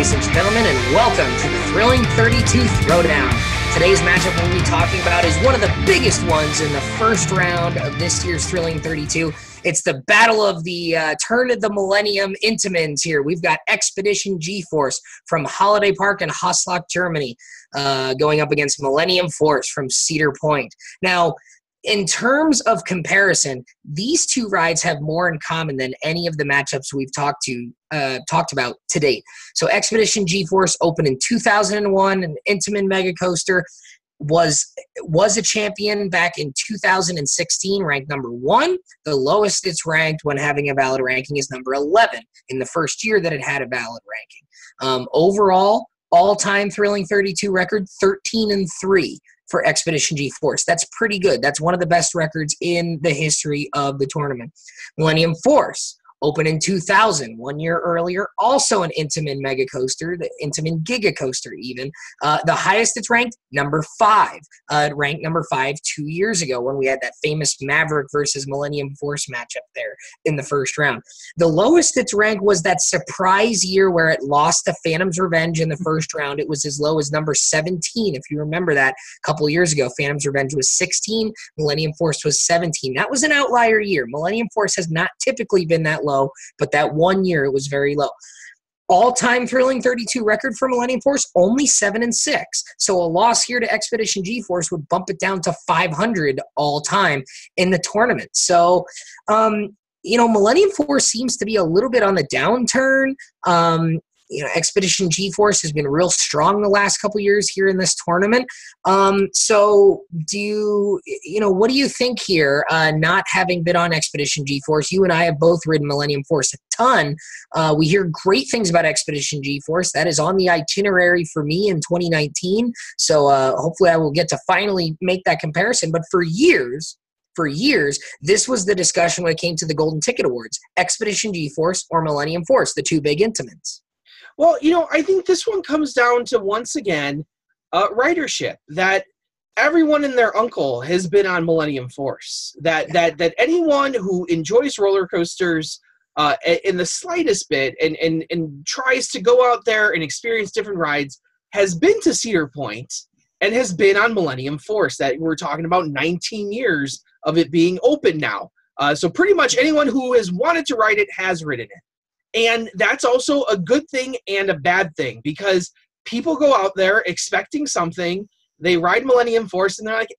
ladies and gentlemen, and welcome to the Thrilling 32 Throwdown. Today's matchup we'll be talking about is one of the biggest ones in the first round of this year's Thrilling 32. It's the battle of the turn of the Millennium Intamins here. We've got Expedition GeForce from Holiday Park in Haslach, Germany, going up against Millennium Force from Cedar Point. Now, in terms of comparison, these two rides have more in common than any of the matchups we've talked about to date. So Expedition GeForce opened in 2001, an Intamin Mega Coaster, was a champion back in 2016, ranked number 1. The lowest it's ranked when having a valid ranking is number 11 in the first year that it had a valid ranking. Overall, all-time Thrilling 32 record, 13-3. For Expedition GeForce. That's pretty good. That's one of the best records in the history of the tournament. Millennium Force opened in 2000, 1 year earlier, also an Intamin Mega Coaster, the Intamin Giga Coaster even. The highest it's ranked, number 5. It ranked number 5 2 years ago when we had that famous Maverick versus Millennium Force matchup there in the first round. The lowest it's ranked was that surprise year where it lost to Phantom's Revenge in the first round. It was as low as number 17, if you remember that a couple years ago. Phantom's Revenge was 16, Millennium Force was 17. That was an outlier year. Millennium Force has not typically been that low, but that 1 year it was very low. All-time Thrilling 32 record for Millennium Force, only 7-6. So a loss here to Expedition GeForce would bump it down to 500 all-time in the tournament. So, Millennium Force seems to be a little bit on the downturn. Expedition GeForce has been real strong the last couple years here in this tournament. So what do you think here, not having been on Expedition GeForce? You and I have both ridden Millennium Force a ton. We hear great things about Expedition GeForce. That is on the itinerary for me in 2019. So hopefully I will get to finally make that comparison. But for years, this was the discussion when it came to the Golden Ticket Awards. Expedition GeForce or Millennium Force, the two big Intamins. Well, I think this one comes down to, once again, ridership. That everyone and their uncle has been on Millennium Force. That anyone who enjoys roller coasters in the slightest bit and tries to go out there and experience different rides has been to Cedar Point and has been on Millennium Force. That we're talking about 19 years of it being open now. So pretty much anyone who has wanted to ride it has ridden it. And that's also a good thing and a bad thing, because people go out there expecting something, they ride Millennium Force, and they're like,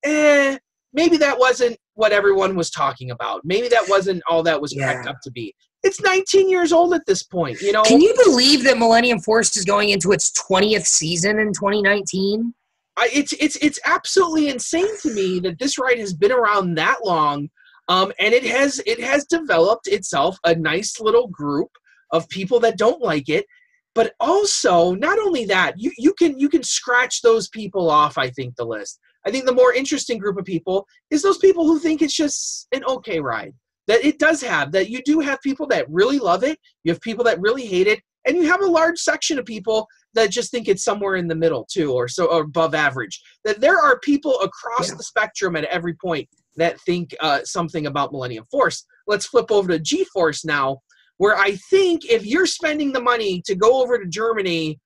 maybe that wasn't what everyone was talking about. Maybe that wasn't all that was cracked up to be. It's 19 years old at this point, Can you believe that Millennium Force is going into its 20th season in 2019? It's absolutely insane to me that this ride has been around that long, and it has developed itself a nice little group of people that don't like it. But also, not only that, you can scratch those people off, I think, the list. I think the more interesting group of people is those people who think it's just an okay ride. That it does have, that you do have people that really love it, you have people that really hate it, and you have a large section of people that just think it's somewhere in the middle too, or above average. That there are people across the spectrum at every point that think something about Millennium Force. Let's flip over to GeForce now, where I think if you're spending the money to go over to Germany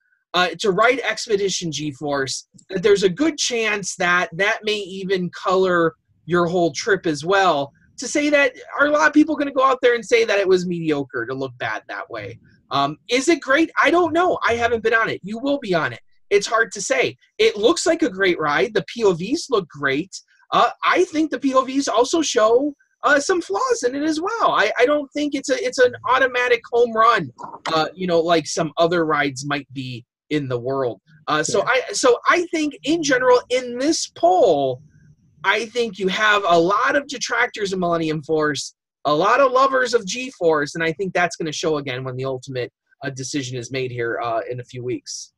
to ride Expedition GeForce, that there's a good chance that may even color your whole trip as well. To say that, are a lot of people going to go out there and say that it was mediocre to look bad that way? Is it great? I don't know. I haven't been on it. You will be on it. It's hard to say. It looks like a great ride. The POVs look great. I think the POVs also show some flaws in it as well. I don't think it's an automatic home run, like some other rides might be in the world. So I think in general in this poll, I think you have a lot of detractors of Millennium Force, a lot of lovers of GeForce, and I think that's going to show again when the ultimate decision is made here in a few weeks.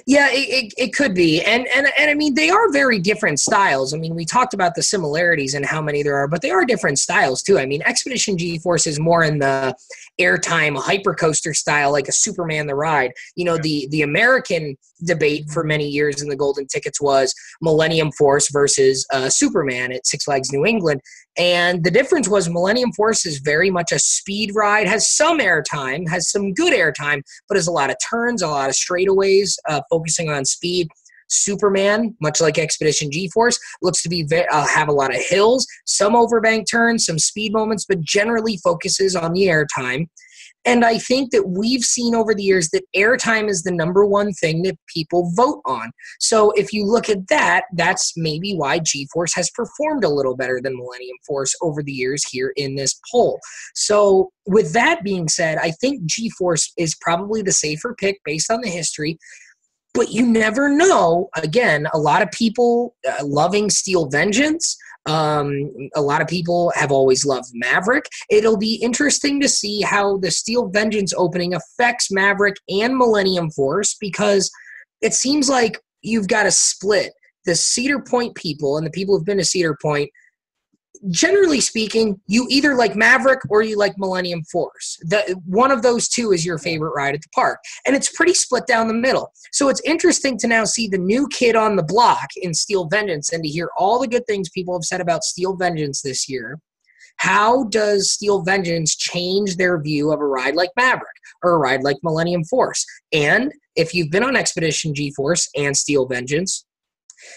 Yeah, it could be. And I mean, they are very different styles. I mean, we talked about the similarities and how many there are, but they are different styles too. I mean, Expedition GeForce is more in the airtime hypercoaster style, like a Superman the Ride. You know, the American debate for many years in the golden tickets was Millennium Force versus Superman at Six Flags New England. And the difference was Millennium Force is very much a speed ride, has some airtime, has some good airtime, but has a lot of turns, a lot of straightaways, focusing on speed. Superman, much like Expedition GeForce, looks to be have a lot of hills, some overbank turns, some speed moments, but generally focuses on the airtime. And I think that we've seen over the years that airtime is the number one thing that people vote on. So if you look at that, that's maybe why GeForce has performed a little better than Millennium Force over the years here in this poll. So with that being said, I think GeForce is probably the safer pick based on the history. But you never know. Again, a lot of people loving Steel Vengeance. A lot of people have always loved Maverick. It'll be interesting to see how the Steel Vengeance opening affects Maverick and Millennium Force, because it seems like you've got to split the Cedar Point people and the people who've been to Cedar Point. Generally speaking, you either like Maverick or you like Millennium Force. One of those two is your favorite ride at the park. And it's pretty split down the middle. So it's interesting to now see the new kid on the block in Steel Vengeance and to hear all the good things people have said about Steel Vengeance this year. How does Steel Vengeance change their view of a ride like Maverick or a ride like Millennium Force? And if you've been on Expedition GeForce and Steel Vengeance,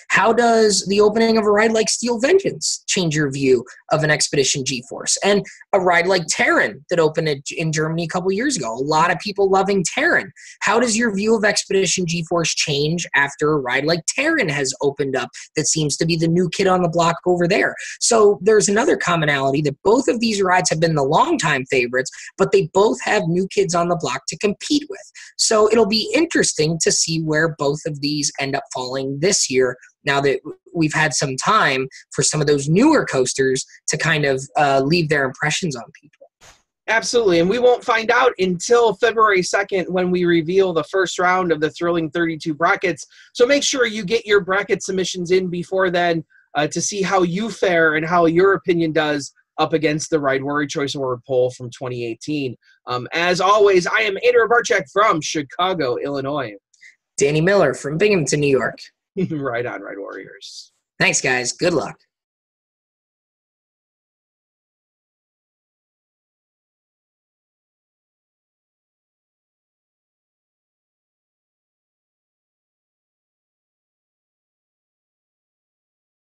how does the opening of a ride like Steel Vengeance change your view of an Expedition GeForce? And a ride like Terran that opened in Germany a couple years ago. A lot of people loving Terran. How does your view of Expedition GeForce change after a ride like Terran has opened up that seems to be the new kid on the block over there? So there's another commonality that both of these rides have been the longtime favorites, but they both have new kids on the block to compete with. So it'll be interesting to see where both of these end up falling this year, now that we've had some time for some of those newer coasters to kind of leave their impressions on people. Absolutely, and we won't find out until February 2nd when we reveal the first round of the Thrilling 32 brackets. So make sure you get your bracket submissions in before then to see how you fare and how your opinion does up against the Ride Worry Choice Award poll from 2018. As always, I am Andrew Barczyk from Chicago, Illinois. Danny Miller from Binghamton, New York. Right on, Ride Warriors. Thanks, guys. Good luck.